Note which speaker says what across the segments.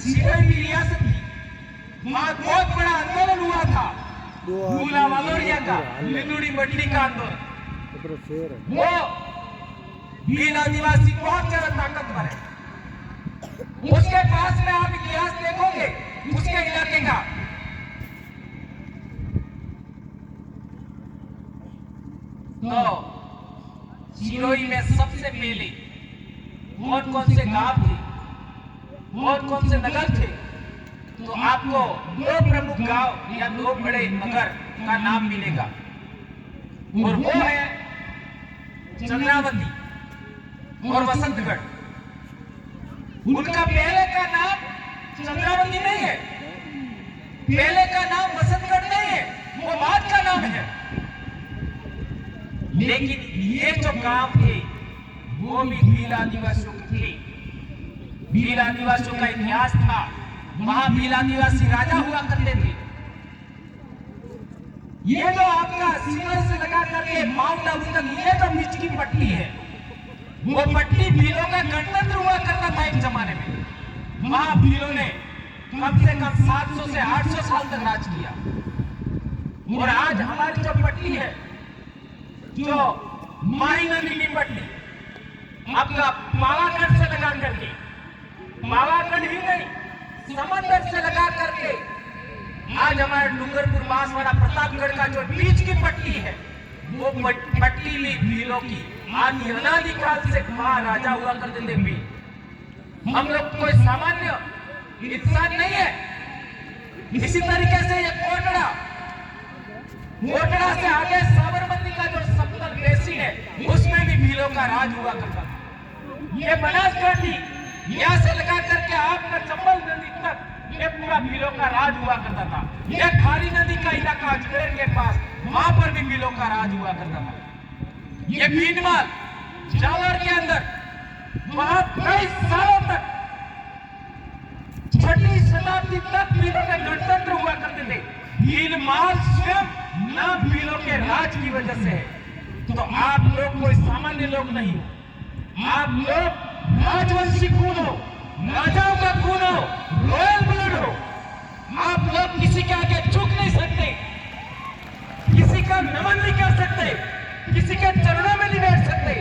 Speaker 1: सिरोही की रियासत थी, वहां बहुत बड़ा आंदोलन हुआ था, भूला वालोरिया का, लिंगुड़ी मंडी का आंदोलन। वो भील आदिवासी बहुत ज्यादा ताकतवर है। उसके पास में आप इतिहास देखोगे उसके इलाके का, तो सिरोही में सबसे पहले कौन कौन से गांव थे, कौन कौन से नगर थे, तो आपको दो प्रमुख गांव या दो बड़े नगर का नाम मिलेगा, और वो है चंद्रावती और वसंतगढ़। उनका पहले का नाम चंद्रावती नहीं है, पहले का नाम वसंतगढ़ नहीं है, वो बाद का नाम है। लेकिन ये जो गांव थे वो भी भील आदिवासियों के थे। भील आदिवासियों का इतिहास था, वहां भील आदिवासी राजा हुआ करते थे। ये जो आपका सीमा से लगा करके माउंट आबू तक ये जो बीच की पट्टी है, वो पट्टी भीलों का गणतंत्र हुआ करता था एक जमाने में। वहां भीलों ने कम से कम 700 से 800 साल तक राज किया। और आज हमारी जो पट्टी है, जो माही नदी की पट्टी, आपका पावागढ़ से लगा करके, पावागढ़ ही नहीं समंदर से लगा करके आज हमारे डूंगरपुर बांसवाड़ा प्रतापगढ़ का जो बीच की पट्टी है, वो पट्टी ली भीलों की। आज अनादिकाल से महाराजा हुआ करते थे भील। हम लोग कोई सामान्य इंसान नहीं है। इसी तरीके से ये कोटड़ा, कोटड़ा से आगे साबरमती का जो समतल बेसिन है, उसमें भी भीलों का राज हुआ करता था। ये बनासकांठी यहाँ से लगा करके आपका चंबल नदी तक ये पूरा भीलों का राज हुआ करता था। ये खारी नदी का इलाका अजमेर के पास, वहां पर भी भीलों का राज हुआ करता था। ये भीनमाल जावर के अंदर वहां कई सालों तक, 6वीं शताब्दी तक भीलों के गणतंत्र हुआ करते थे। भीलमाल स्वयं नाम भीलों के राज की वजह से है। तो आप लोग कोई सामान्य लोग नहीं हो, आप लोग राजवंशी खून हो, राजाओं का खून हो, रॉयल ब्लड हो। आप लोग किसी के आगे झुक नहीं सकते, किसी का नमन नहीं कर सकते, किसी के चरणों में नहीं बैठ सकते।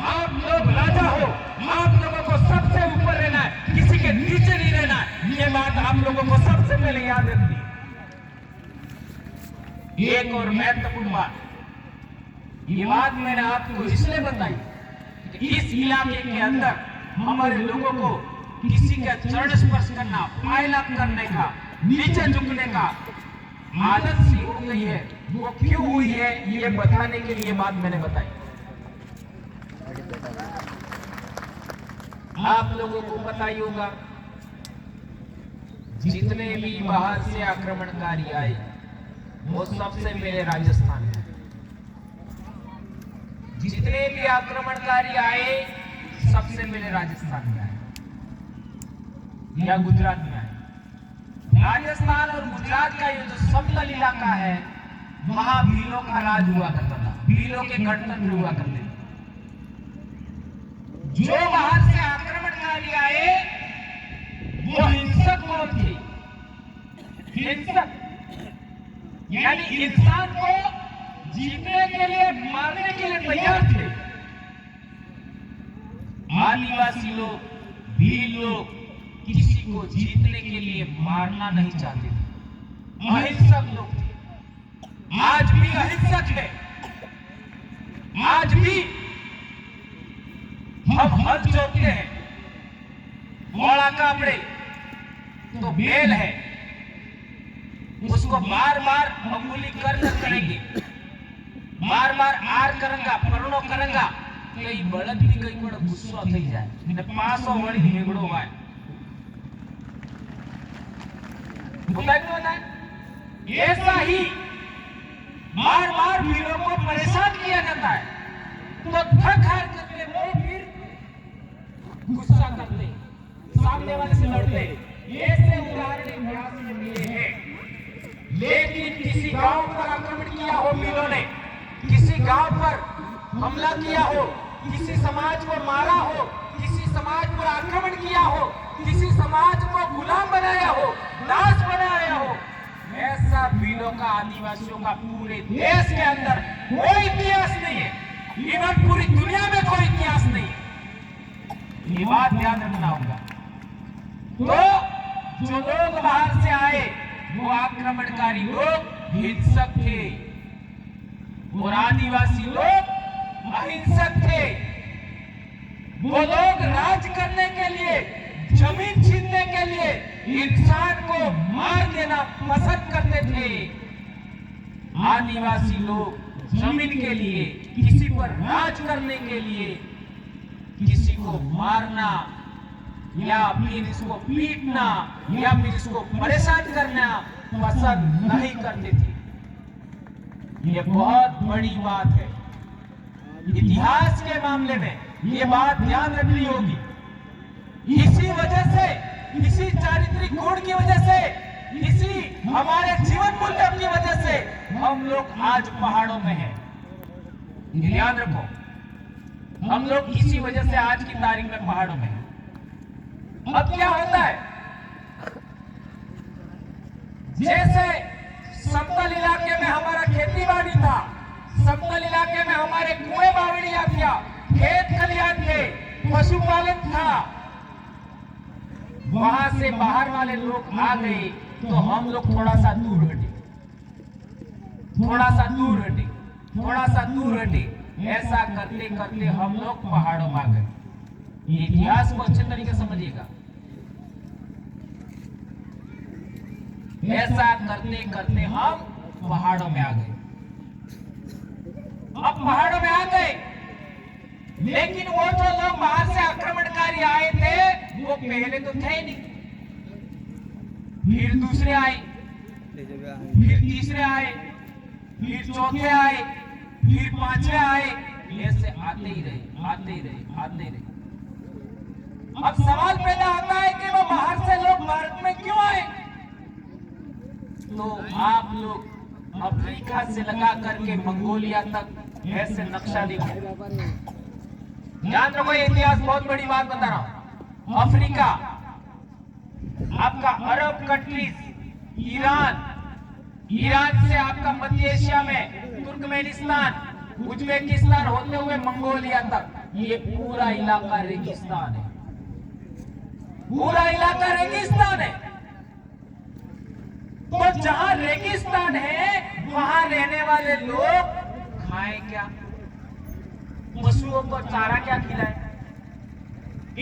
Speaker 1: आप लोग राजा हो, आप लोगों को सबसे ऊपर रहना है, किसी के नीचे नहीं रहना है। ये बात आप लोगों को सबसे पहले याद रखनी है। एक और महत्वपूर्ण बात, ये बात मैंने आपको इसलिए बताई कि इस इलाके के अंदर हमारे लोगों को किसी का चरण स्पर्श करना, पायला करने का, नीचे झुकने का आदत सी हो गई है। वो क्यों हुई है, ये बताने के लिए बात मैंने बताई। आप लोगों को पता ही होगा, जितने भी बाहर से आक्रमणकारी आए वो सबसे पहले राजस्थान में, जितने भी आक्रमणकारी आए सबसे पहले राजस्थान में आए या गुजरात में आए। राजस्थान और गुजरात का ये जो समतल इलाका है, वहां भीलों का राज हुआ करता था, भीलों के गणतंत्र हुआ करते थे। जो बाहर से आक्रमणकारी आए वो हिंसक कौन थे? हिंसक यानी इंसान को जीतने के लिए, मारने के लिए तैयार थे। आदिवासी लोग, भील लोग किसी को जीतने के लिए मारना नहीं चाहते थे, अहिंसक लोग थे। आज भी अहिंसक है। आज भी हम हल जोतते हैं, घोड़ा कापड़े तो बेल है, उसको बार बार अंगुली कर करेंगे, बार बार आर करेंगा, परनो करेंगा, कई बड़द भी कई बड़ा गुस्सा થઈ જાય ને પાછો વળી ઢેગડો વાય बताए। ऐसा ही बार बार भीलों को परेशान किया जाता है, तो थक हार करके वो फिर गुस्सा करते, सामने वाले से लड़ते। ऐसे उदाहरण इतिहास में मिले हैं। लेकिन किसी गांव पर आक्रमण किया हो भीलों ने, किसी गांव पर हमला किया हो, किसी समाज को मारा हो, किसी समाज पर आक्रमण किया हो, किसी समाज को गुलाम का, आदिवासियों का पूरे देश के अंदर कोई इतिहास नहीं है, इवन पूरी दुनिया में कोई इतिहास नहीं है। ये बात ध्यान रखना होगा। तो जो लोग बाहर से आए वो आक्रमणकारी लोग हिंसक थे और आदिवासी लोग अहिंसक थे। वो लोग राज करने के लिए, जमीन छीनने के लिए इंसान को मार देना पसंद करते थे। आदिवासी लोग जमीन के लिए, किसी पर राज करने के लिए किसी को मारना या फिर इसको पीटना या फिर इसको परेशान करना पसंद नहीं करते थे। ये बहुत बड़ी बात है। इतिहास के मामले में ये बात ध्यान रखनी होगी। इसी वजह से, इसी चारित्रिक गुण की वजह से, इसी हमारे जीवन मूल्य की वजह से हम लोग आज पहाड़ों में हैं। ध्यान रखो, हम लोग इसी वजह से आज की तारीख में पहाड़ों में हैं। अब क्या होता है, जैसे समतल इलाके में हमारा खेती बाड़ी था, समतल इलाके में हमारे कुएं बावड़ियां था, खेत खलिहान थे, पशुपालन था, वहां से बाहर वाले लोग आ गए तो हम लोग थोड़ा सा दूर हटे, थोड़ा सा दूर हटे, थोड़ा सा दूर हटे। ऐसा करते करते हम लोग पहाड़ों में आ गए। ये इतिहास को अच्छे तरीके से समझिएगा। ऐसा करते करते हम पहाड़ों में आ गए। अब पहाड़ों में आ गए, लेकिन वो जो लोग बाहर से आक्रमणकारी आए थे वो पहले तो थे नहीं, फिर दूसरे आए, फिर तीसरे आए, फिर चौथे आए, फिर पांचवे आए, ऐसे आते ही रहे, आते ही रहे, आते ही रहे। अब सवाल पैदा होता है कि वो बाहर से लोग भारत में क्यों आए? तो आप लोग अफ्रीका से लगा करके मंगोलिया तक ऐसे नक्शा देखो। ध्यान रखो, ये इतिहास बहुत बड़ी बात बता रहा हूं। अफ्रीका, आपका अरब कंट्रीज, ईरान, ईरान से आपका मध्य एशिया में तुर्कमेनिस्तान, उज्बेकिस्तान होते हुए मंगोलिया तक, ये पूरा इलाका रेगिस्तान है, पूरा इलाका रेगिस्तान है। तो जहां रेगिस्तान है वहां रहने वाले लोग खाएं क्या? पशुओं को चारा क्या खिलाएं?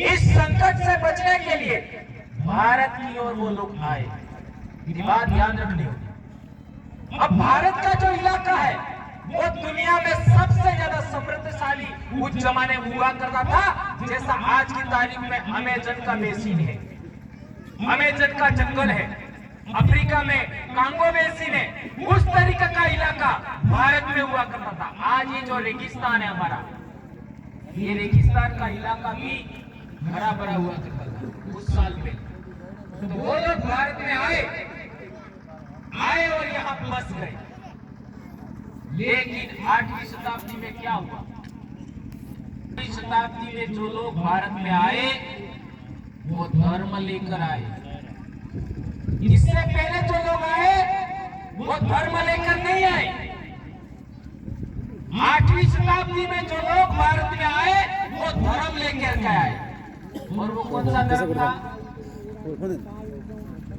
Speaker 1: इस संकट से बचने के लिए भारत की ओर वो लोग आए। ये बात ध्यान रखनी होगी। अब भारत का जो इलाका है वो दुनिया में सबसे ज्यादा समृद्धशाली उस जमाने हुआ करता था। जैसा आज की तारीख में अमेजन का बेसिन है, अमेजन का जंगल है, अफ्रीका में कांगो बेसिन है, उस तरीके का इलाका भारत में हुआ करता था। आज ये जो रेगिस्तान है हमारा, ये रेगिस्तान का इलाका भी हरा भरा हुआ करता था उस साल में। तो वो लोग भारत में आए और यहाँ बस गए। लेकिन 8वीं शताब्दी में क्या हुआ? 8वीं शताब्दी में जो लोग भारत में आए वो धर्म लेकर आए। इससे पहले जो लोग आए वो धर्म लेकर नहीं आए। 8वीं शताब्दी में जो लोग भारत में आए वो धर्म लेकर के आए। और वो कौन सा धर्म था?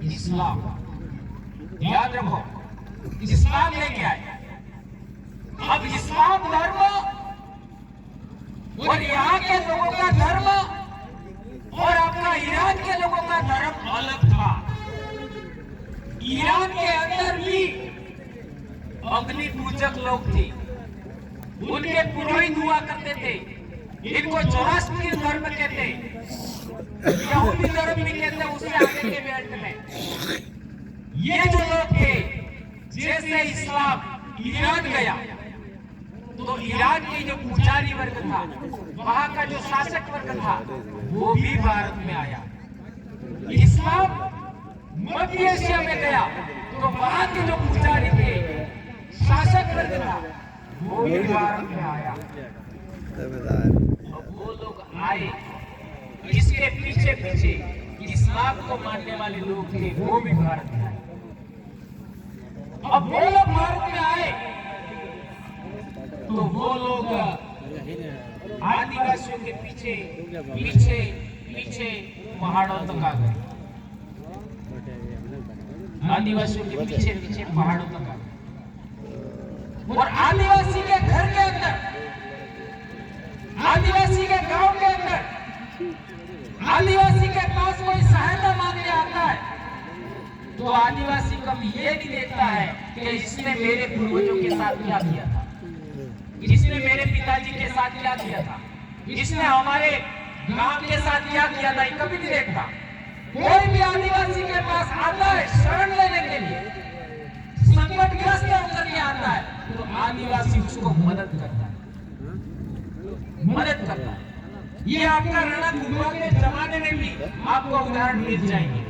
Speaker 1: इस्लाम। याद रखो, इस्लाम लेके आए। अब इस्लाम धर्म और यहाँ के लोगों का धर्म और आपका ईरान के लोगों का धर्म अलग था। ईरान के अंदर भी अग्नि पूजक लोग थे, उनके पुरोहित हुआ करते थे। इनको जोरास्ट्रीय धर्म कहते, यहूदी धर्म भी कहते, उससे आगे के बेल्ट में ये जो लोग थे। जैसे इस्लाम ईरान गया तो ईरान के जो पुजारी वर्ग था, वहां का जो शासक वर्ग था, वो भी भारत में आया। इस्लाम मध्य एशिया में गया तो वहां के जो पुजारी थे, शासक वर्ग था, वो भी भारत में आया। वो लोग आए, इसके पीछे पीछे इस्लाम को मानने वाले लोग थे, वो भी भारत में आए। अब वो लोग भारत में आए तो वो लोग आदिवासियों के पीछे पीछे पीछे पहाड़ों तक आ गए। आदिवासियों के पीछे पीछे पहाड़ों तक आ गए और आदिवासी के घर के अंदर, आदिवासी के गांव के अंदर, आदिवासी के पास कोई सहायता मांगने आता है तो आदिवासी कभी ये नहीं देखता है कि इसने मेरे पूर्वजों के साथ क्या किया था, इसने मेरे पिताजी के साथ क्या किया था, इसने हमारे गांव के साथ क्या किया था, ये कभी नहीं देखता। कोई भी आदिवासी के पास आता है शरण लेने के लिए, संकटग्रस्त होकर के आता है तो आदिवासी उसको मदद करता है, मदद करता है। ये आपका रणकुंभा के जमाने में भी आपको उदाहरण मिल जाएंगे।